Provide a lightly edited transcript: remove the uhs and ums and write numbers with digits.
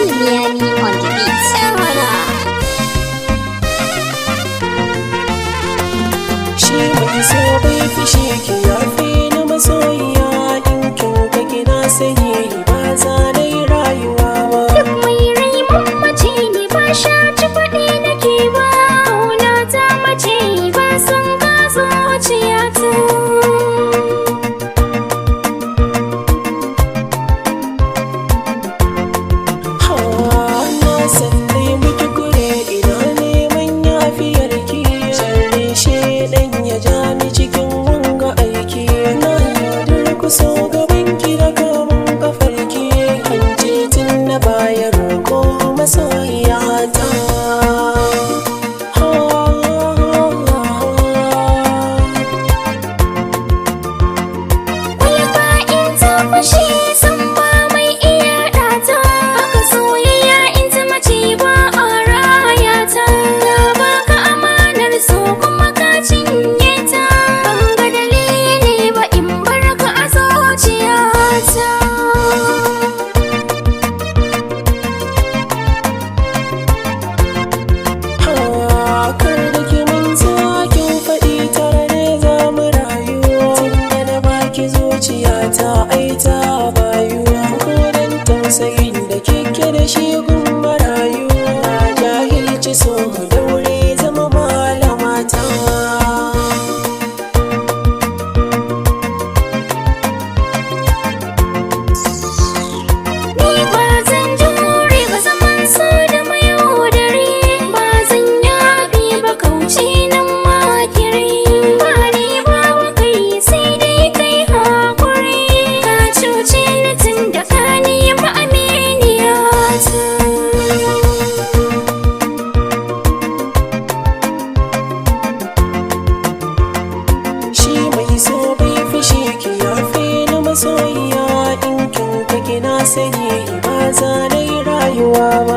Miami on the beat. Shi mai so bai fushi ki yafe na masoyiya, in kin ka kina sani ba za na yi rayuwa ba. Duk mai rai mamace ne, ba sha ci faɗi nake ba. Kauna ta mace ba san ka zuciyata. So gabanki da kamun kafarki, kan titin na bayar ko masoyiyata. Kwalba in ta fashe san ba mai iya ɗata. Haka soyayya in ta mace ba a rayata. Na baka amanar so kuma ka cinye ta. Ban ga dalili ba in barka a zuciyata. Kar da ki manta kin faɗi tare ne za mu rayu. Tunda na baki zuciyata ai ta bayu. Ko dan tausayin da kike da shi gun marayu, na jahilci so mu daure zama malamata. Ni ba zan jure ba zaman so da mayaudari. Ba zan yafi ba kauce nan makiri. Ba ni ba wa kai sai dai kai hakuri. Ka cuce ni tun da ka nemi aminiyata. Shi mai so bai fushi ki yafe na masoyiya, in kin ka kina sani ba za na yi rayuwa ba.